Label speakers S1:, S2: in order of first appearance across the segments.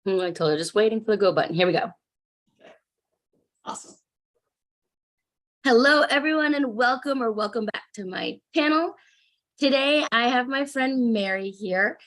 S1: I told her, just waiting for the go button. Here we go.
S2: Okay. Awesome.
S1: Hello, everyone, and welcome back to my channel. Today, I have my friend Mary here,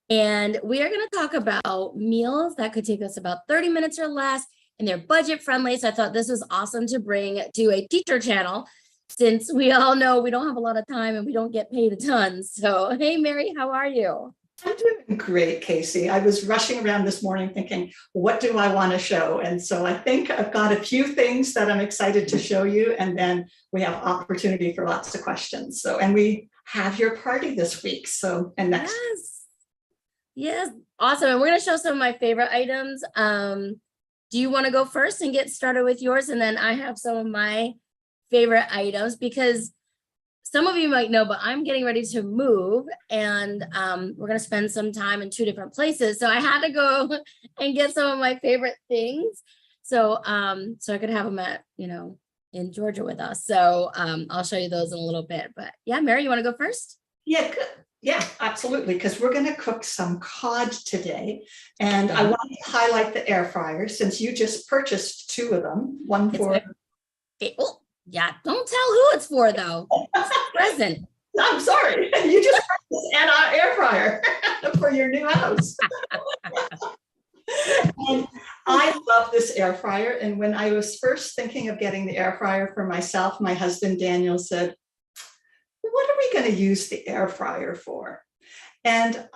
S1: and we are going to talk about meals that could take us about 30 minutes or less, and they're budget friendly. So I thought this was awesome to bring to a teacher channel, since we all know we don't have a lot of time and we don't get paid a ton. So, hey, Mary, how are you?
S2: I'm doing great, Casey. I was rushing around this morning thinking, what do I want to show? And so I think I've got a few things that I'm excited to show you, and then we have opportunity for lots of questions. So, and we have your party this week. So, and next.
S1: Yes, awesome. And we're going to show some of my favorite items. Do you want to go first and get started with yours? And then I have some of my favorite items, because some of you might know, but I'm getting ready to move, and we're going to spend some time in 2 different places. So I had to go and get some of my favorite things. So so I could have them at, in Georgia with us. So I'll show you those in a little bit. But yeah, Mary, you want to go first?
S2: Yeah, good. Yeah, absolutely. Because we're going to cook some cod today. And I want to highlight the air fryer, since you just purchased 2 of them. One for...
S1: Yeah, don't tell who it's for, though. It's a present.
S2: I'm sorry. You just purchased an air fryer for your new house. And I love this air fryer. And when I was first thinking of getting the air fryer for myself, my husband, Daniel, said, what are we going to use the air fryer for? And,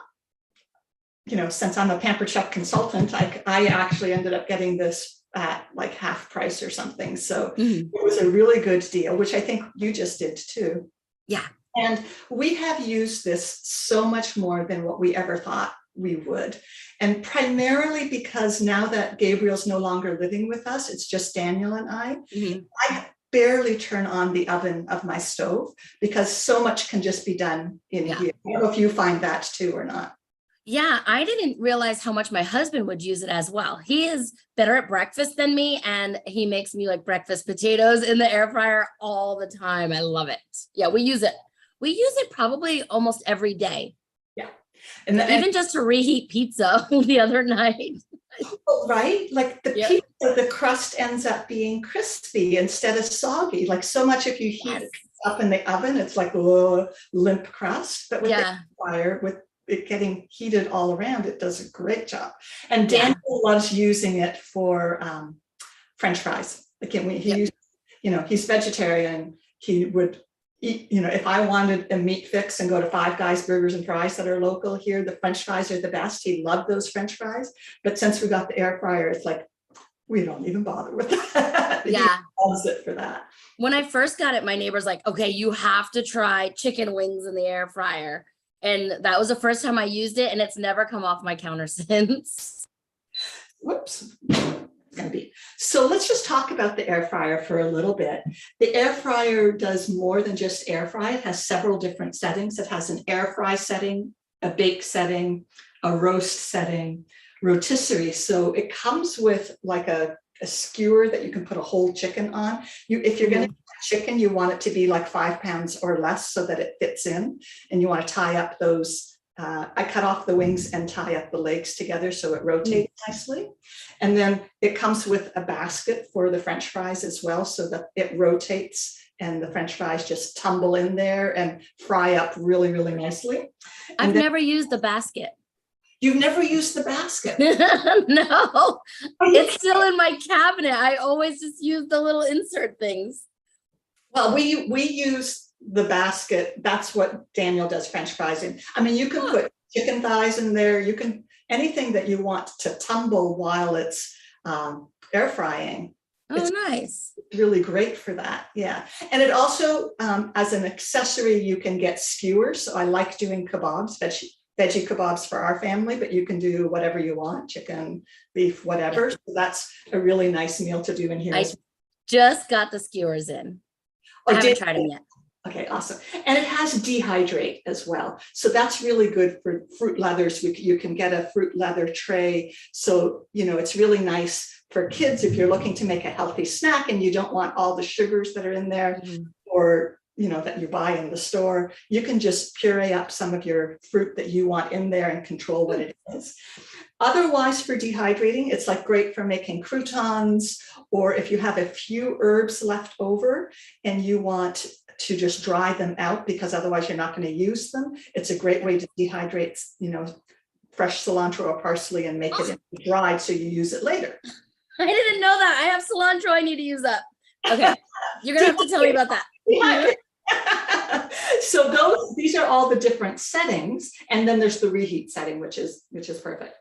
S2: since I'm a Pampered Chef consultant, I actually ended up getting this at like half price or something. So it was a really good deal, which I think you just did too.
S1: Yeah.
S2: And we have used this so much more than what we ever thought we would. And primarily because now that Gabriel's no longer living with us, it's just Daniel and I barely turn on the oven of my stove, because so much can just be done in here. I don't know if you find that too or not.
S1: Yeah, I didn't realize how much my husband would use it as well. He is better at breakfast than me, and he makes me like breakfast potatoes in the air fryer all the time. I love it. Yeah, we use it. We use it probably almost every day.
S2: Yeah.
S1: And even just to reheat pizza the other night.
S2: Right? Like the pizza, the crust ends up being crispy instead of soggy. Like so much if you heat it up in the oven, it's like a limp crust. But with the air fryer, with it getting heated all around, it does a great job. And Daniel loves using it for French fries. Again, he's vegetarian. He would eat, if I wanted a meat fix and go to Five Guys Burgers and Fries that are local here, the French fries are the best. He loved those French fries. But since we got the air fryer, it's like, we don't even bother with that.
S1: Yeah.
S2: He loves it for that.
S1: When I first got it, my neighbor's like, okay, you have to try chicken wings in the air fryer. And that was the first time I used it, and it's never come off my counter since.
S2: Whoops. So let's just talk about the air fryer for a little bit. The air fryer does more than just air fry. It has several different settings. It has an air fry setting, a bake setting, a roast setting, rotisserie. So it comes with like a skewer that you can put a whole chicken on. If you're going to chicken, you want it to be like 5 pounds or less so that it fits in, and you want to tie up those. I cut off the wings and tie up the legs together so it rotates nicely. And then it comes with a basket for the French fries as well, so that it rotates and the French fries just tumble in there and fry up really, really nicely.
S1: I've never used the basket.
S2: You've never used the basket?
S1: No, it's still in my cabinet. I always just use the little insert things.
S2: Well, we use the basket. That's what Daniel does French fries in. I mean, you can put chicken thighs in there. You can, anything that you want to tumble while it's air frying.
S1: Oh, nice.
S2: Really great for that. Yeah. And it also, as an accessory, you can get skewers. So I like doing kebabs, veggie kebabs for our family, but you can do whatever you want, chicken, beef, whatever. So that's a really nice meal to do in here.
S1: I just got the skewers in. I haven't tried them yet.
S2: Okay, awesome. And it has dehydrate as well. So that's really good for fruit leathers. You can get a fruit leather tray. So, it's really nice for kids if you're looking to make a healthy snack and you don't want all the sugars that are in there, or that you buy in the store. You can just puree up some of your fruit that you want in there and control what it is. Otherwise, for dehydrating, it's like great for making croutons, or if you have a few herbs left over and you want to just dry them out because otherwise you're not going to use them. It's a great way to dehydrate, fresh cilantro or parsley and make it dried so you use it later.
S1: I didn't know that. I have cilantro I need to use up. Okay. You're going to have to tell me about that.
S2: So these are all the different settings. And then there's the reheat setting, which is perfect.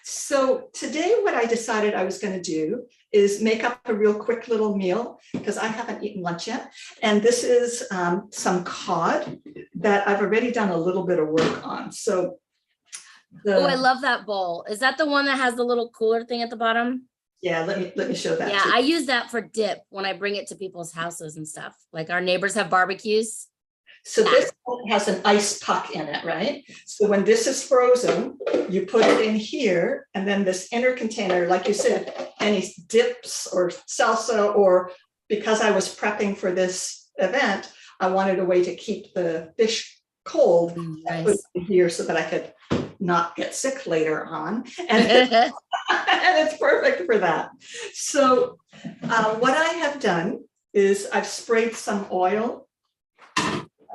S2: So today what I decided I was going to do is make up a real quick little meal because I haven't eaten lunch yet. And this is some cod that I've already done a little bit of work on. So
S1: I love that bowl. Is that the one that has the little cooler thing at the bottom?
S2: Yeah, let me show that.
S1: Yeah,
S2: too.
S1: I use that for dip when I bring it to people's houses and stuff. Like our neighbors have barbecues.
S2: So this one has an ice puck in it, right? So when this is frozen, you put it in here, and then this inner container, like you said, any dips or salsa, or because I was prepping for this event, I wanted a way to keep the fish cold. I put it in here so that I could not get sick later on. And and it's perfect for that. So what I have done is I've sprayed some oil.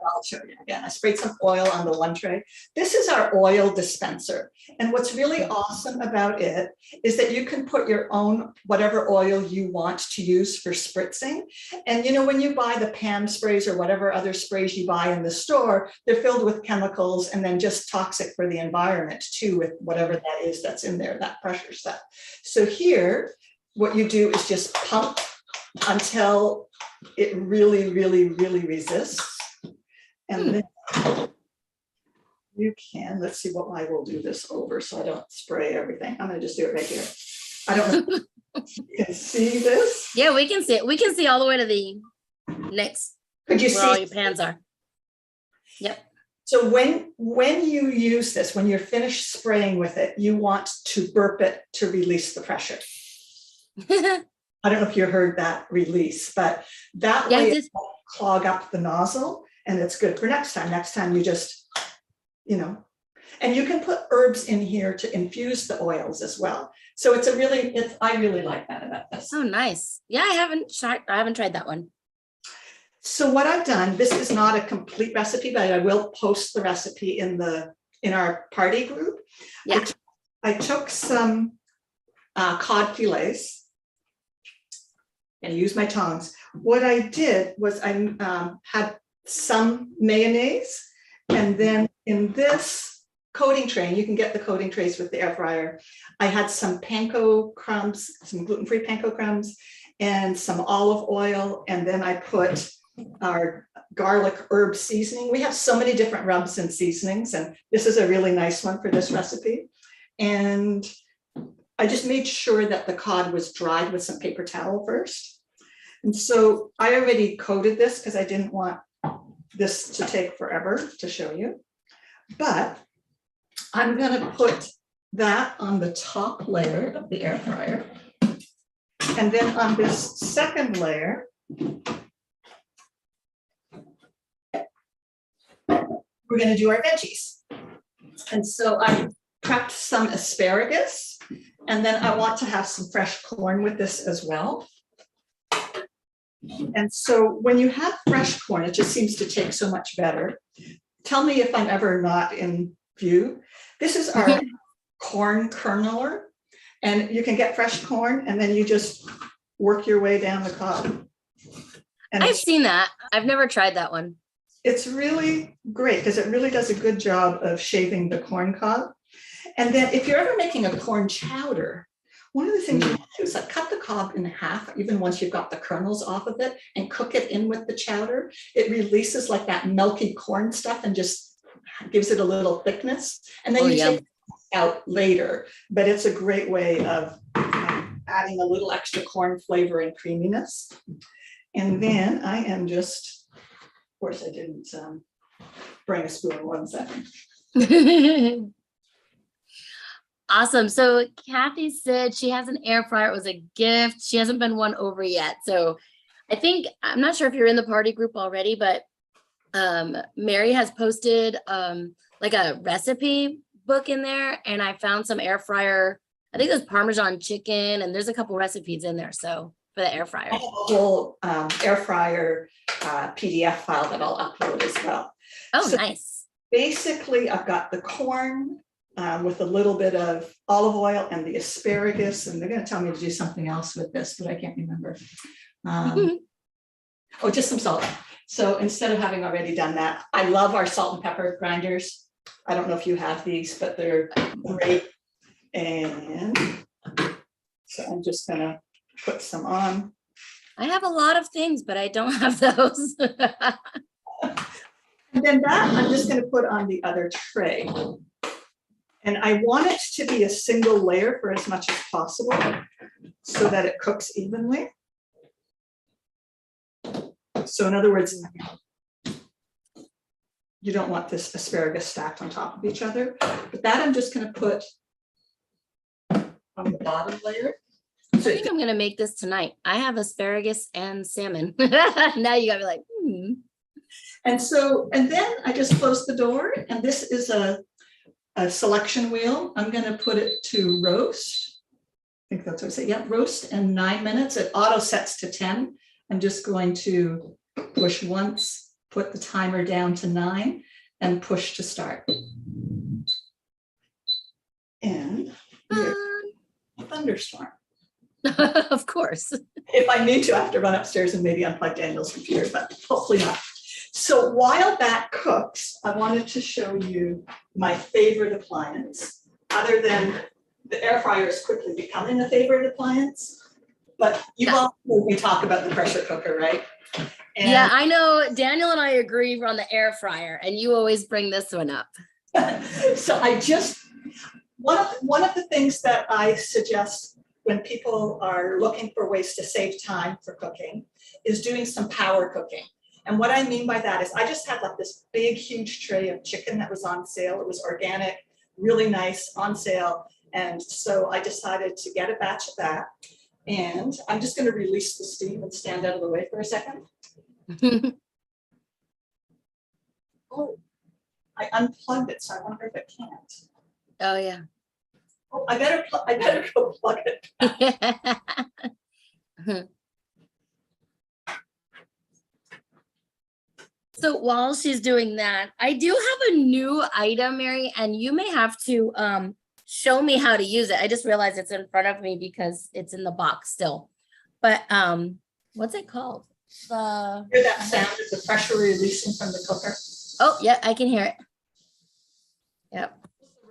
S2: I'll show you again. I sprayed some oil on the one tray. This is our oil dispenser. And what's really awesome about it is that you can put your own, whatever oil you want to use for spritzing. And when you buy the pan sprays or whatever other sprays you buy in the store, they're filled with chemicals and then just toxic for the environment too, with whatever that is that's in there, that pressure stuff. So here, what you do is just pump until it really, really, really resists. And then you can, let's see what I will do this over so I don't spray everything. I'm going to just do it right here. I don't know if you can see this.
S1: Yeah, we can see it. We can see all the way to the next
S2: Could you
S1: where
S2: see
S1: all your pans are. Yep.
S2: So when you use this, when you're finished spraying with it, you want to burp it to release the pressure. I don't know if you heard that release, but that way it won't clog up the nozzle. And it's good for next time. Next time you just, and you can put herbs in here to infuse the oils as well. So I really like that about this.
S1: Oh, nice. Yeah, I haven't tried that one.
S2: So what I've done, this is not a complete recipe, but I will post the recipe in our party group.
S1: Yeah.
S2: I took some cod fillets and used my tongs. What I did was I had some mayonnaise, and then in this coating tray, and you can get the coating trays with the air fryer, I had some panko crumbs, some gluten-free panko crumbs, and some olive oil, and then I put our garlic herb seasoning. We have so many different rubs and seasonings, and this is a really nice one for this recipe. And I just made sure that the cod was dried with some paper towel first. And so I already coated this because I didn't want this to take forever to show you, but I'm going to put that on the top layer of the air fryer. And then on this second layer, we're going to do our veggies. And so I prepped some asparagus, and then I want to have some fresh corn with this as well. And so when you have fresh corn, it just seems to take so much better. Tell me if I'm ever not in view. This is our corn kerneler, and you can get fresh corn and then you just work your way down the cob. And
S1: I've seen that. I've never tried that one.
S2: It's really great because it really does a good job of shaving the corn cob. And then if you're ever making a corn chowder, one of the things you do is like cut the cob in half, even once you've got the kernels off of it, and cook it in with the chowder. It releases like that milky corn stuff and just gives it a little thickness. And then take it out later. But it's a great way of adding a little extra corn flavor and creaminess. And then I am just, of course, I didn't bring a spoon. 1 second.
S1: Awesome. So Kathy said she has an air fryer. It was a gift. She hasn't been won over yet. So I'm not sure if you're in the party group already, but Mary has posted like a recipe book in there, and I found some air fryer. I think there's Parmesan chicken, and there's a couple recipes in there. So for the air
S2: I
S1: fryer.
S2: have a whole air fryer PDF file that I'll upload as well.
S1: Oh,
S2: So
S1: nice.
S2: basically, I've got the corn with a little bit of olive oil and the asparagus, and they're going to tell me to do something else with this, but I can't remember. Oh, just some salt. So instead of having already done that, I love our salt and pepper grinders. I don't know if you have these, but they're great. And so I'm just going to put some on.
S1: I have a lot of things, but I don't have those.
S2: And then that I'm just going to put on the other tray. And I want it to be a single layer for as much as possible so that it cooks evenly. So in other words, you don't want this asparagus stacked on top of each other, but that I'm just going to put on the bottom layer.
S1: I think I'm gonna make this tonight. I have asparagus and salmon. Now you gotta be like,
S2: And then I just close the door, and this is a selection wheel. I'm going to put it to roast. I think that's what I say. Yeah, roast in 9 minutes. It auto sets to 10. I'm just going to push once, put the timer down to 9, and push to start. And a thunderstorm.
S1: Of course.
S2: If I need to, I have to run upstairs and maybe unplug Daniel's computer, but hopefully not. So while that cooks, I wanted to show you my favorite appliance, other than the air fryer is quickly becoming a favorite appliance. But you all heard me talk about the pressure cooker, right? And
S1: yeah, I know Daniel and I agree on the air fryer, and you always bring this one up.
S2: so I just, one of the things that I suggest when people are looking for ways to save time for cooking is doing some power cooking. And what I mean by that is I just had like this big, huge tray of chicken that was on sale. It was organic, really nice, on sale. And so I decided to get a batch of that. And I'm just going to release the steam and stand out of the way for a second. Oh, I unplugged it, so I wonder if it can't.
S1: Oh, yeah.
S2: Oh, I better go plug it back.
S1: So while she's doing that, I do have a new item, Mary, and you may have to show me how to use it. I just realized it's in front of me because it's in the box still. But what's it called?
S2: Hear that sound of the pressure releasing from the cooker?
S1: Oh, yeah, I can hear it. Yep.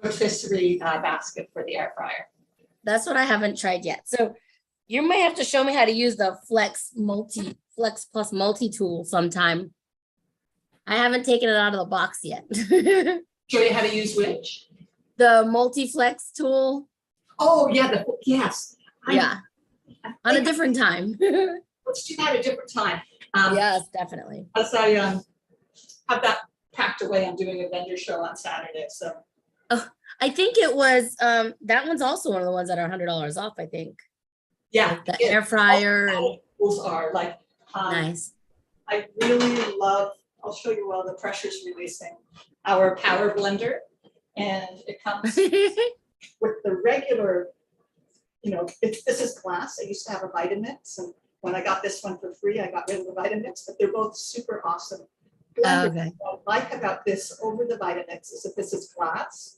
S2: Rotisserie basket for the air fryer.
S1: That's what I haven't tried yet. So you might have to show me how to use the Flex Plus multi-tool sometime. I haven't taken it out of the box yet.
S2: Show you how to use which?
S1: The multi-flex tool.
S2: Oh, yeah, yes.
S1: Yeah, on a different time.
S2: Let's do that at a different time.
S1: Yes, definitely.
S2: As I have that packed away, I'm doing a vendor show on Saturday, so.
S1: Oh, I think it was, that one's also one of the ones that are $100 off, I think.
S2: Yeah.
S1: Like the air fryer.
S2: All tools are like,
S1: Nice.
S2: I really love, I'll show you while the pressure's releasing, our power blender. And it comes with the regular, you know, this is glass. I used to have a Vitamix, and when I got this one for free, I got rid of the Vitamix, but they're both super awesome.
S1: Okay.
S2: What I like about this over the Vitamix is that this is glass,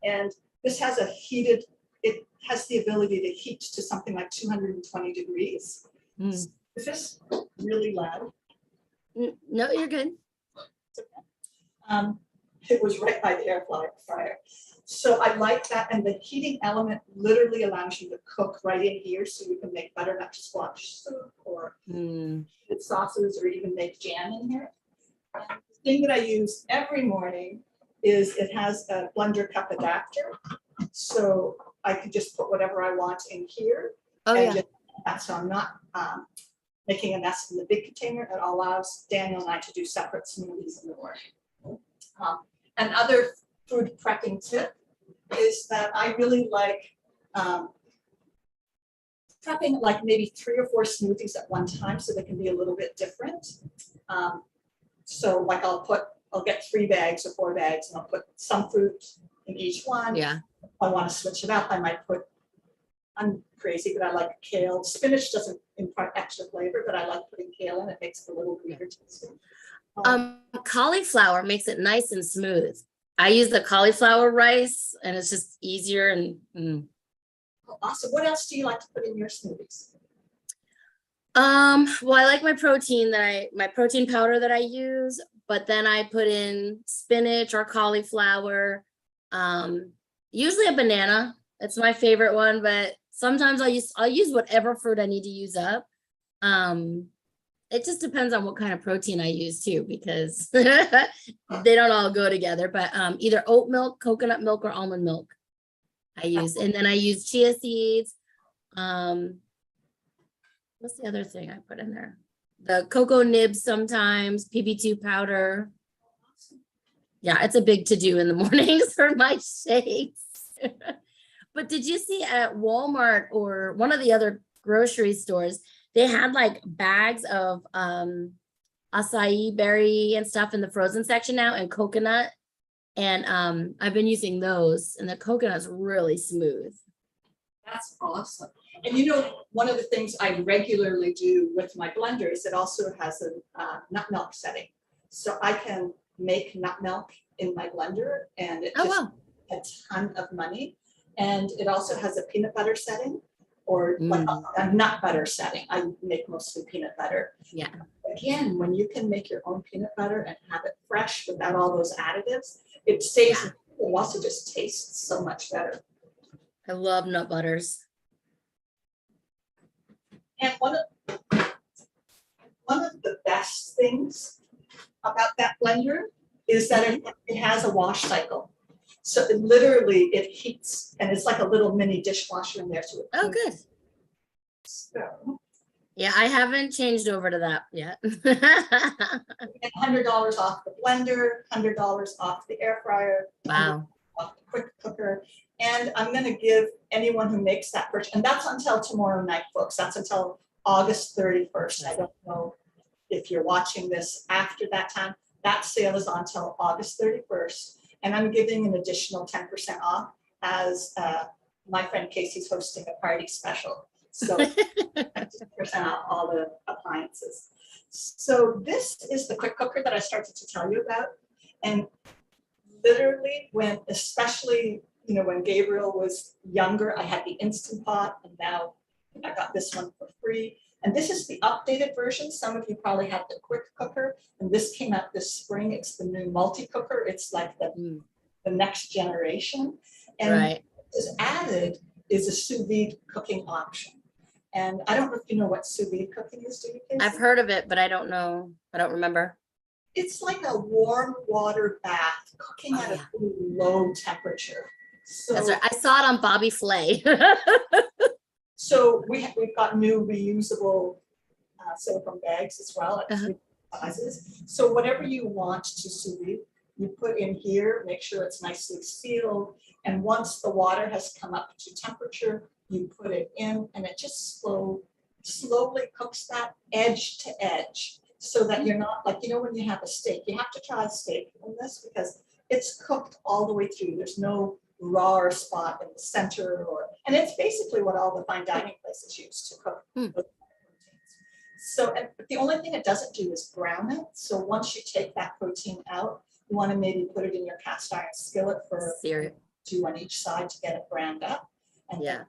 S2: and this has a heated, it has the ability to heat to something like 220 degrees. Is this really loud?
S1: No, you're good.
S2: It was right by the air fryer. So I like that, and the heating element literally allows you to cook right in here, so you can make butternut squash soup or sauces, or even make jam in here. And the thing that I use every morning is it has a blender cup adapter, so I can just put whatever I want in here.
S1: Oh,
S2: and
S1: yeah.
S2: so I'm not making a mess in the big container. It allows Daniel and I to do separate smoothies in the morning. Another food prepping tip is that I really like prepping like maybe 3 or 4 smoothies at one time, so they can be a little bit different. So like I'll get 3 bags or 4 bags and I'll put some fruit in each one.
S1: Yeah.
S2: If I want to switch it up, I might put, I'm crazy, but I like kale. Spinach doesn't impart extra flavor, but I like putting kale in. It makes it a little weirder tasting.
S1: Cauliflower makes it nice and smooth. I use the cauliflower rice and it's just easier and
S2: Awesome. What else do you like to put in your smoothies?
S1: well, I like my protein my protein powder that I use, but then I put in spinach or cauliflower, usually a banana. It's my favorite one, but sometimes I'll use whatever fruit I need to use up. It just depends on what kind of protein I use too, because they don't all go together, but either oat milk, coconut milk, or almond milk I use. And then I use chia seeds. What's the other thing I put in there? The cocoa nibs sometimes, PB2 powder. Yeah, it's a big to-do in the mornings for my shakes. But did you see at Walmart or one of the other grocery stores, they had like bags of acai berry and stuff in the frozen section now, and coconut. And I've been using those, and the coconut's really smooth.
S2: That's awesome. And you know, one of the things I regularly do with my blender is it also has a nut milk setting. So I can make nut milk in my blender, and it just a ton of money. And it also has a peanut butter setting, or like a nut butter setting. I make mostly peanut butter.
S1: Yeah.
S2: Again, when you can make your own peanut butter and have it fresh without all those additives, it stays. It also just tastes so much better.
S1: I love nut butters.
S2: And one of the best things about that blender is that it has a wash cycle. So it heats, and it's like a little mini dishwasher in there. So
S1: Oh, good.
S2: So,
S1: yeah, I haven't changed over to that yet.
S2: $100 off the blender, $100 off the air fryer.
S1: Wow.
S2: Off the quick cooker. And I'm going to give anyone who makes that purchase, and that's until tomorrow night, folks. That's until August 31st. I don't know if you're watching this after that time. That sale is until August 31st. And I'm giving an additional 10% off as my friend Casey's hosting a party special. So 10% off all the appliances. So this is the quick cooker that I started to tell you about. And literally especially when Gabriel was younger, I had the Instant Pot, and now I got this one for free. And this is the updated version. Some of you probably have the quick cooker, and this came out this spring. It's the new multi-cooker. It's like the next generation. And what is added is a sous vide cooking option. And I don't know if you know what sous vide cooking is, do you, Casey?
S1: I've heard of it, but I don't know. I don't remember.
S2: It's like a warm water bath cooking at a really low temperature. So
S1: that's right. I saw it on Bobby Flay.
S2: So we've got new reusable silicone bags as well at different sizes. So whatever you want to sous vide, you put in here, make sure it's nicely sealed. And once the water has come up to temperature, you put it in, and it just slowly cooks that edge to edge, so that you're not like, when you have a steak, you have to try a steak in this because it's cooked all the way through. There's no raw spot in the center, and it's basically what all the fine dining places use to cook. So the only thing it doesn't do is brown it. So once you take that protein out, you want to maybe put it in your cast iron skillet for 2 on each side to get it browned up. And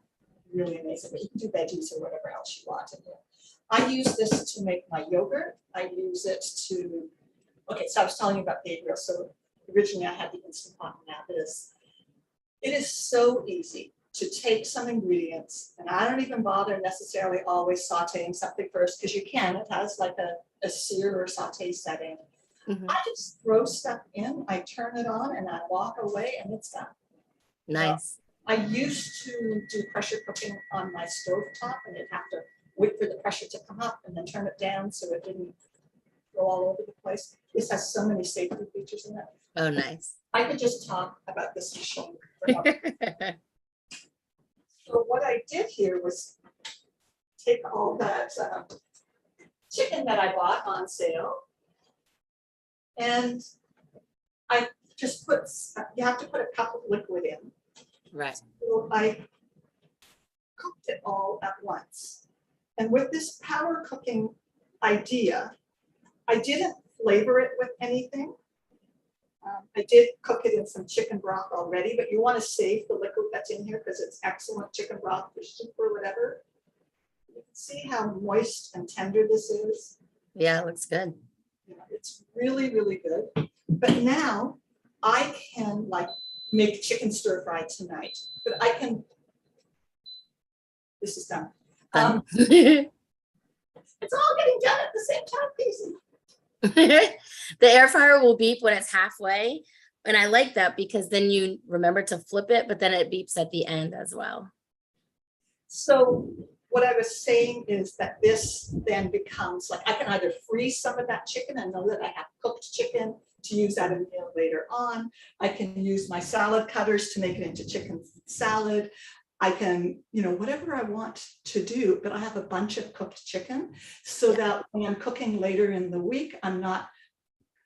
S2: really amazing. But you can do veggies or whatever else you want in there. I use this to make my yogurt. I use it to, so I was telling you about Gabriel. So originally I had the Instant Pot, and now this. It is so easy to take some ingredients, and I don't even bother necessarily always sauteing something first, because you can. It has like a sear or saute setting. I just throw stuff in, I turn it on, and I walk away, and it's done.
S1: Nice.
S2: I used to do pressure cooking on my stove top, and you'd have to wait for the pressure to come up and then turn it down so it didn't go all over the place. This has so many safety features in it.
S1: Oh, nice.
S2: I could just talk about this machine forever. So what I did here was take all that chicken that I bought on sale, And I just you have to put a cup of liquid in.
S1: Right.
S2: So I cooked it all at once. And with this power cooking idea, I didn't flavor it with anything. I did cook it in some chicken broth already, but you want to save the liquid that's in here because it's excellent chicken broth or soup or whatever. You can see how moist and tender this is.
S1: Yeah, it looks good.
S2: Yeah, it's really, really good. But now I can like make chicken stir fry tonight, but I can, this is done.
S1: Done.
S2: It's all getting done at the same time, Casey.
S1: The air fryer will beep when it's halfway. And I like that because then you remember to flip it, but then it beeps at the end as well.
S2: So what I was saying is that this then becomes like, I can either freeze some of that chicken and know that I have cooked chicken to use at a meal later on. I can use my salad cutters to make it into chicken salad. I can, whatever I want to do, but I have a bunch of cooked chicken so that when I'm cooking later in the week, I'm not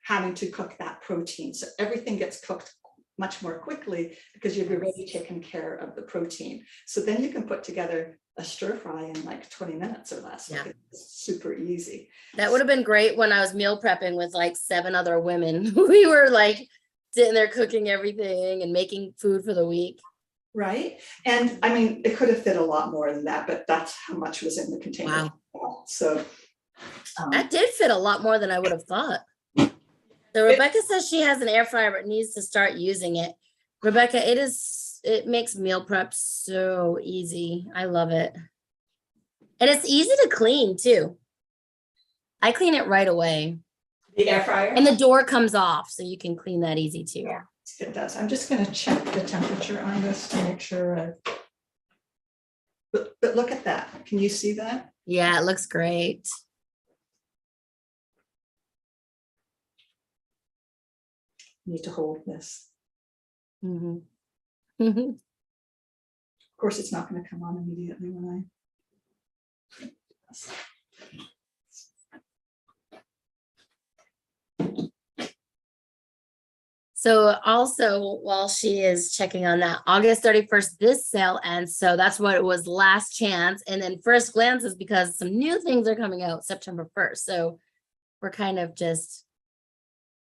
S2: having to cook that protein. So everything gets cooked much more quickly because you've already taken care of the protein. So then you can put together a stir fry in like 20 minutes or less.
S1: Yeah.
S2: Like it's super easy.
S1: That would have been great when I was meal prepping with like 7 other women. We were like sitting there cooking everything and making food for the week.
S2: Right. And I mean, it could have fit a lot more than that, but that's how much was in the container.
S1: Wow.
S2: So
S1: That did fit a lot more than I would have thought. So Rebecca says she has an air fryer but needs to start using it. Rebecca, it makes meal prep so easy. I love it. And it's easy to clean too. I clean it right away.
S2: The air fryer?
S1: And the door comes off, so you can clean that easy too.
S2: Yeah, it does. I'm just going to check the temperature on this to make sure. But look at that. Can you see that?
S1: Yeah, it looks great.
S2: Need to hold this.
S1: Mm-hmm.
S2: Of course, it's not going to come on immediately when I.
S1: So also, while she is checking on that, August 31st, this sale ends. So that's what it was, last chance. And then first glance is because some new things are coming out September 1st. So we're kind of just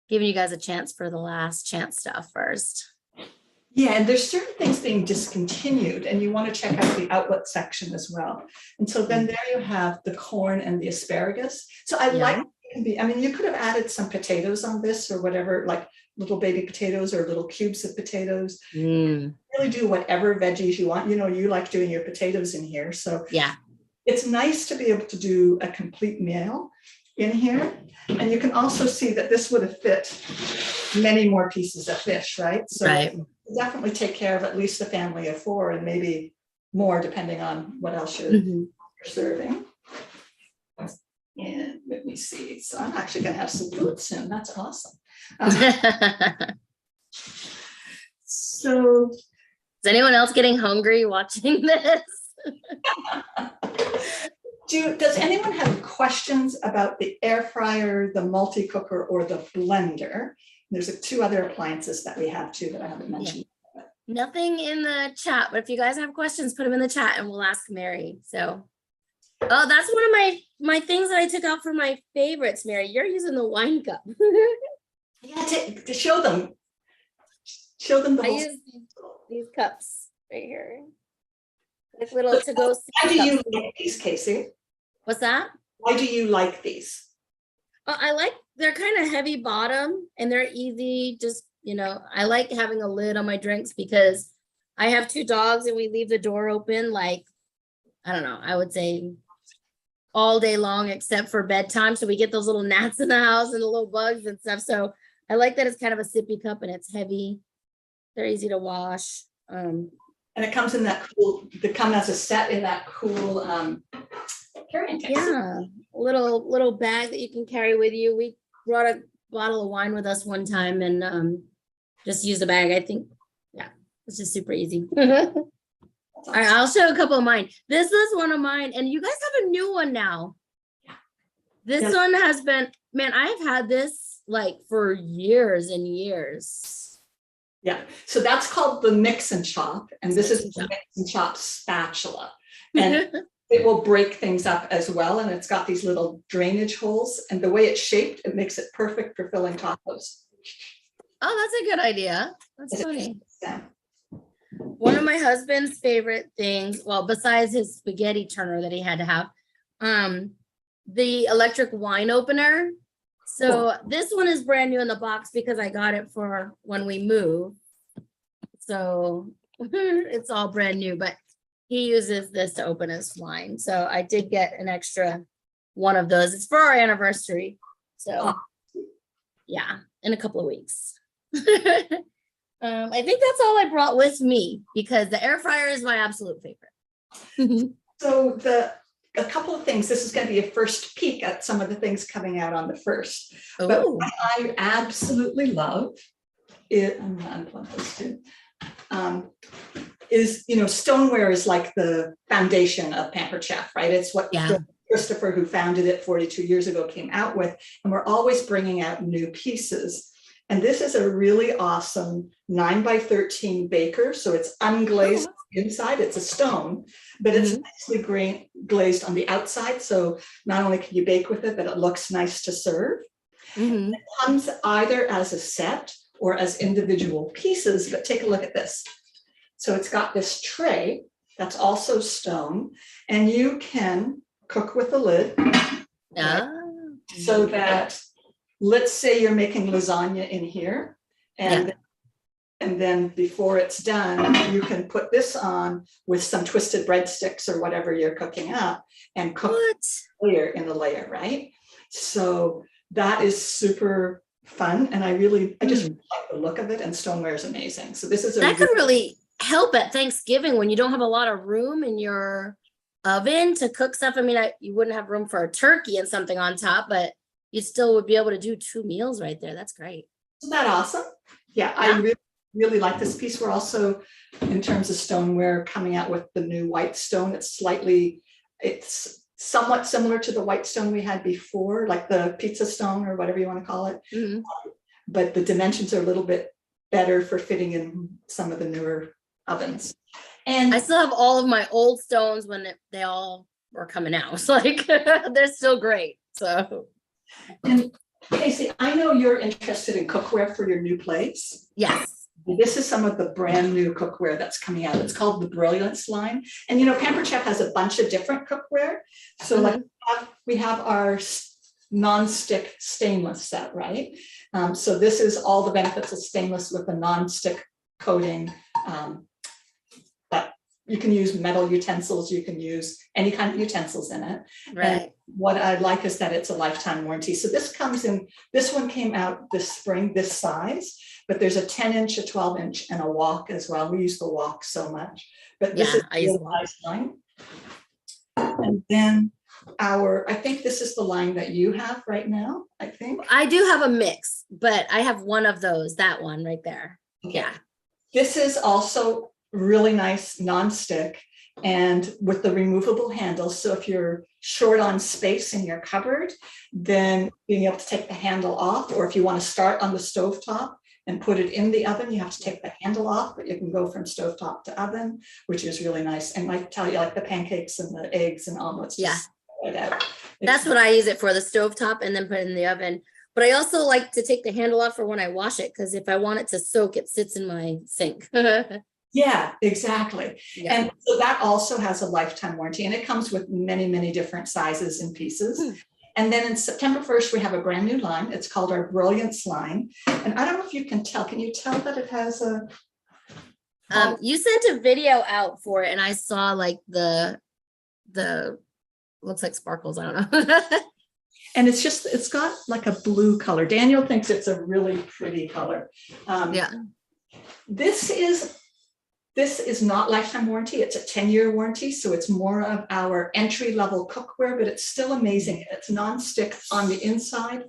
S1: giving you guys a chance for the last chance stuff first.
S2: Yeah, and there's certain things being discontinued and you want to check out the outlet section as well. And so then there you have the corn and the asparagus. So I like, you could have added some potatoes on this or whatever, like little baby potatoes or little cubes of potatoes. Really do whatever veggies you want. You like doing your potatoes in here. So
S1: yeah,
S2: it's nice to be able to do a complete meal in here. And you can also see that this would have fit many more pieces of fish, right? So definitely take care of at least a family of 4 and maybe more depending on what else you're serving. And let me see. So I'm actually going to have some food soon. That's awesome. So
S1: is anyone else getting hungry watching this?
S2: Does anyone have questions about the air fryer, the multi-cooker, or the blender? There's 2 other appliances that we have too that I haven't mentioned.
S1: Yeah. Nothing in the chat, but if you guys have questions, put them in the chat and we'll ask Mary. So, oh, that's one of my things that I took out for my favorites, Mary. You're using the wine cup.
S2: Yeah, to show them. Show them the whole.
S1: I use these cups right here. Like little to-go.
S2: Why do you like these, Casey?
S1: What's that?
S2: Why do you like these?
S1: I like, they're kind of heavy bottom and they're easy. Just, I like having a lid on my drinks because I have 2 dogs and we leave the door open like, I don't know, I would say all day long except for bedtime. So we get those little gnats in the house and the little bugs and stuff. So I like that it's kind of a sippy cup and it's heavy. They're easy to wash.
S2: And it comes in that cool, they come as a set in that cool carrying case. Yeah,
S1: little bag that you can carry with you. We brought a bottle of wine with us one time and just use the bag. I think, yeah, it's just super easy. All right, I'll show a couple of mine. This is one of mine, and you guys have a new one now. This one has been, man, I've had this like for years and years.
S2: Yeah, so that's called the mix and chop, and this
S1: Mix
S2: is
S1: and
S2: the
S1: chop.
S2: mix and chop spatula. And it will break things up as well, and it's got these little drainage holes, and the way it's shaped, it makes it perfect for filling tacos.
S1: Oh, that's a good idea. That's funny.
S2: Yeah.
S1: One of my husband's favorite things, well, besides his spaghetti turner that he had to have, the electric wine opener. So this one is brand new in the box because I got it for when we moved. So it's all brand new, but he uses this to open his wine. So I did get an extra one of those. It's for our anniversary. So yeah, in a couple of weeks. I think that's all I brought with me because the air fryer is my absolute favorite.
S2: So a couple of things. This is going to be a first peek at some of the things coming out on the first. But
S1: Ooh.
S2: what I absolutely love it. I'm going to unplug this too. Is, you know, stoneware is like the foundation of Pampered Chef, right? It's what Christopher, who founded it 42 years ago, came out with, and we're always bringing out new pieces. And this is a really awesome 9x13 baker. So it's unglazed inside, it's a stone, but it's nicely glazed on the outside. So not only can you bake with it, but it looks nice to serve. It comes either as a set or as individual pieces, but take a look at this. So it's got this tray that's also stone, and you can cook with the lid. Right? So that, let's say you're making lasagna in here, and then before it's done, you can put this on with some twisted breadsticks or whatever you're cooking up and cook layer in a layer, right? So that is super fun, and I just like the look of it, and stoneware is amazing. So this is
S1: that could really help at Thanksgiving when you don't have a lot of room in your oven to cook stuff. I mean, you wouldn't have room for a turkey and something on top, but you still would be able to do 2 meals right there. That's great.
S2: Isn't that awesome? Yeah, I really like this piece. We're also, in terms of stoneware, coming out with the new white stone. It's somewhat similar to the white stone we had before, like the pizza stone or whatever you want to call it. But the dimensions are a little bit better for fitting in some of the newer ovens. And
S1: I still have all of my old stones when they all were coming out. It's like they're still great. So,
S2: and Casey, I know you're interested in cookware for your new place.
S1: Yes.
S2: This is some of the brand new cookware that's coming out. It's called the Brilliance line. And you know, Pampered Chef has a bunch of different cookware. So like we have our non-stick stainless set, right? So this is all the benefits of stainless with a non-stick coating. But you can use metal utensils, you can use any kind of utensils in it.
S1: Right.
S2: And what I like is that it's a lifetime warranty. So this one came out this spring, this size, but there's a 10-inch, a 12-inch, and a wok as well. We use the wok so much, but this is
S1: I use
S2: the size line. And then I think this is the line that you have right now, I think.
S1: I do have a mix, but I have one of those, that one right there. Okay. Yeah.
S2: This is also really nice non-stick and with the removable handles. So if you're short on space in your cupboard, then being able to take the handle off, or if you want to start on the stovetop and put it in the oven, you have to take the handle off, but you can go from stovetop to oven, which is really nice. And I tell you, like the pancakes and the eggs and omelets.
S1: That's what I use it for, the stovetop, and then put it in the oven. But I also like to take the handle off for when I wash it, because if I want it to soak, it sits in my sink.
S2: Yeah, exactly. Yeah. And so that also has a lifetime warranty, and it comes with many, many different sizes and pieces. And then in September 1st, we have a brand new line. It's called our Brilliance line. And I don't know if you can tell. Can you tell that it has a...
S1: you sent a video out for it, and I saw like the looks like sparkles. I don't know.
S2: And it's got like a blue color. Daniel thinks it's a really pretty color. This is not lifetime warranty. It's a 10-year warranty. So it's more of our entry-level cookware, but it's still amazing. It's non-stick on the inside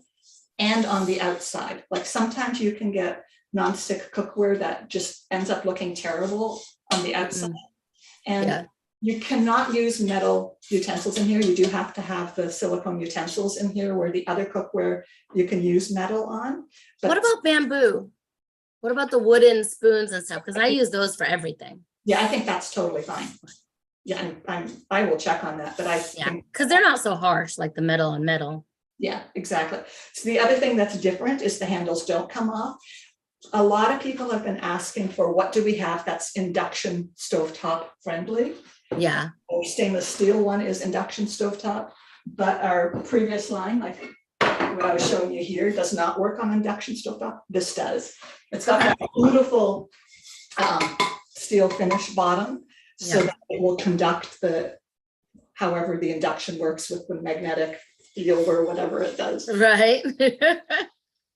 S2: and on the outside. Like sometimes you can get non-stick cookware that just ends up looking terrible on the outside. And You cannot use metal utensils in here. You do have to have the silicone utensils in here, where the other cookware you can use metal on. But
S1: What about bamboo? What about the wooden spoons and stuff? Because I use those for everything.
S2: yeah, I think that's totally fine. Yeah, I will check on that, but I
S1: Yeah,
S2: think,
S1: because they're not so harsh like the metal on metal.
S2: yeah, exactly. So the other thing that's different is the handles don't come off. A lot of people have been asking for, what do we have that's induction stovetop friendly?
S1: Yeah.
S2: Our stainless steel one is induction stovetop, but our previous line, like what I was showing you here, does not work on induction stovetop. This does. It's got that beautiful steel finish bottom, so that it will conduct however the induction works with the magnetic field or whatever it does.
S1: Right.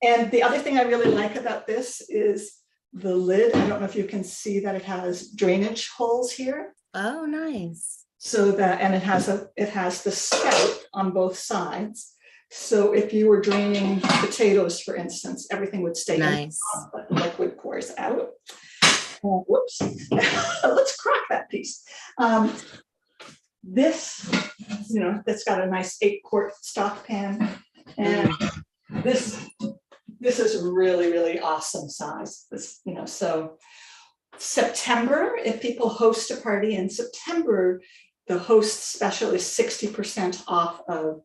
S2: And the other thing I really like about this is the lid. I don't know if you can see that it has drainage holes here.
S1: Oh, nice.
S2: So that, and it has the spout on both sides. So if you were draining potatoes, for instance, everything would stay
S1: Nice.
S2: in, but the liquid pours out. Whoops. Let's crack that piece. This, that's got a nice 8-quart stock pan, and this is really, really awesome size. This, so September, if people host a party in September, the host special is 60% off of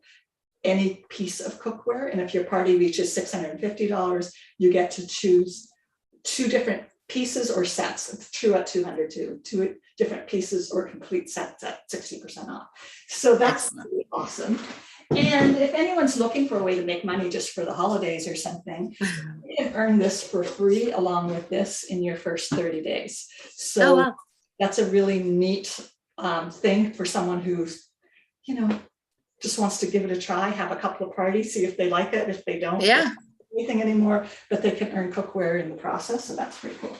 S2: any piece of cookware. And if your party reaches $650, you get to choose 2 different pieces or sets. It's true at 200 too, 2 different pieces or complete sets at 60% off. So that's really awesome. And if anyone's looking for a way to make money just for the holidays or something, you can earn this for free along with this in your first 30 days. So that's a really neat thing for someone who's, just wants to give it a try, have a couple of parties, see if they like it. If they don't, anything anymore, but they can earn cookware in the process. So that's pretty cool.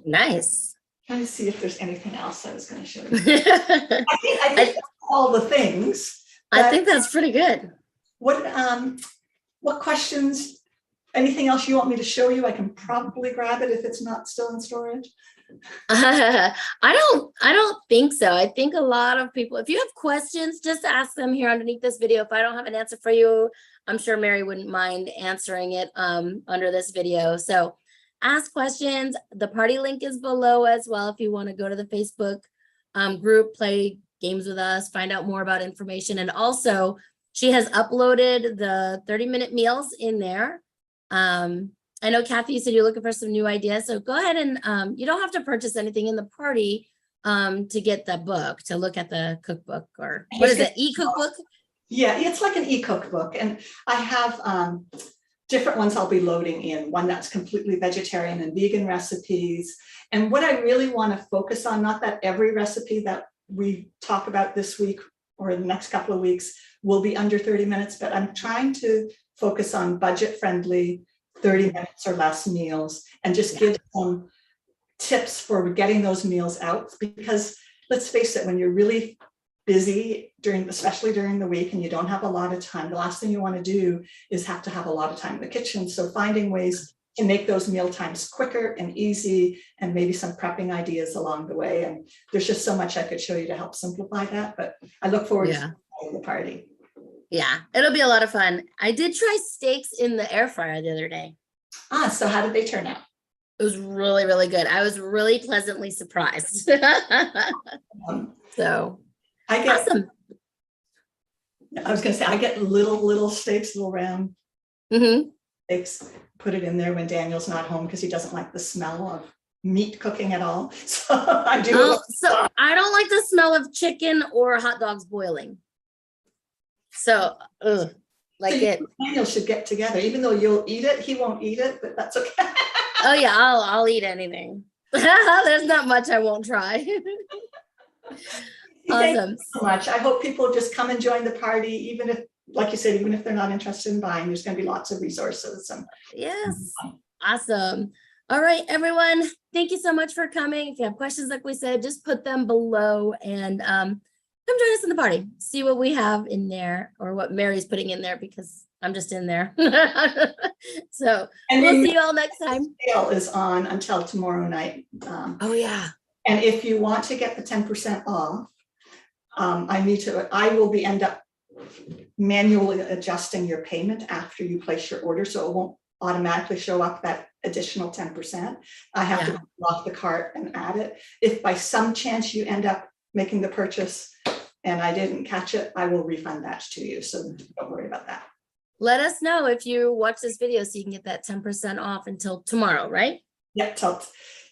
S1: Nice.
S2: Trying to see if there's anything else I was going to show you. I think all the things.
S1: I think that's pretty good.
S2: What questions, anything else you want me to show you? I can probably grab it if it's not still in storage.
S1: I don't think so. I think a lot of people, if you have questions, just ask them here underneath this video. If I don't have an answer for you, I'm sure Mary wouldn't mind answering it under this video. So ask questions. The party link is below as well if you want to go to the Facebook group, play games with us, find out more about information. And also she has uploaded the 30-minute meals in there. I know Kathy, you said you're looking for some new ideas. So go ahead and you don't have to purchase anything in the party to get the book, to look at the cookbook, or what is it, e-cookbook?
S2: Yeah, it's like an e-cookbook. And I have different ones I'll be loading in, one that's completely vegetarian and vegan recipes. And what I really want to focus on, not that every recipe that we talk about this week or the next couple of weeks will be under 30 minutes, but I'm trying to focus on budget-friendly 30 minutes or less meals, and just give some tips for getting those meals out. Because let's face it, when you're really busy especially during the week, and you don't have a lot of time, the last thing you want to do is have to have a lot of time in the kitchen. So finding ways to make those meal times quicker and easy, and maybe some prepping ideas along the way. And there's just so much I could show you to help simplify that, but I look forward to the party.
S1: Yeah, it'll be a lot of fun. I did try steaks in the air fryer the other day.
S2: So how did they turn out?
S1: It was really, really good. I was really pleasantly surprised. So awesome.
S2: I was going to say, I get little steaks, little round steaks, put it in there when Daniel's not home because he doesn't like the smell of meat cooking at all. So I do.
S1: So I don't like the smell of chicken or hot dogs boiling. So, Daniel
S2: should get together. Even though you'll eat it, he won't eat it, but that's okay.
S1: Oh yeah, I'll eat anything. There's not much I won't try. Awesome.
S2: Thank you so much. I hope people just come and join the party, even if, like you said, even if they're not interested in buying, there's going to be lots of resources.
S1: Yes. Awesome. All right, everyone. Thank you so much for coming. If you have questions, like we said, just put them below, and come join us in the party. See what we have in there, or what Mary's putting in there, because I'm just in there. So we'll see you all next time.
S2: Sale is on until tomorrow night.
S1: Oh yeah.
S2: And if you want to get the 10% off, I will end up manually adjusting your payment after you place your order, so it won't automatically show up that additional 10%. I have to go off the cart and add it. If by some chance you end up making the purchase and I didn't catch it, I will refund that to you. So don't worry about that.
S1: Let us know if you watch this video so you can get that 10% off until tomorrow, right?
S2: Yeah, so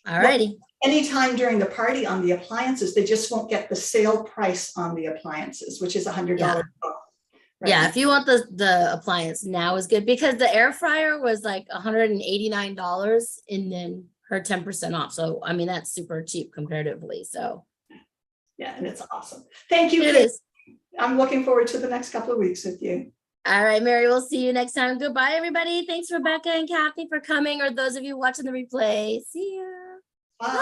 S1: All righty.
S2: anytime during the party on the appliances, they just won't get the sale price on the appliances, which is $100 off. Right?
S1: Yeah, if you want the appliance, now is good, because the air fryer was like $189 and then her 10% off. So I mean, that's super cheap comparatively. So
S2: yeah, and it's awesome. Thank you.
S1: it
S2: Kate.
S1: is.
S2: I'm looking forward to the next couple of weeks with you.
S1: All right, Mary, we'll see you next time. Goodbye, everybody. Thanks, Rebecca and Kathy, for coming, or those of you watching the replay. See ya.
S2: Bye.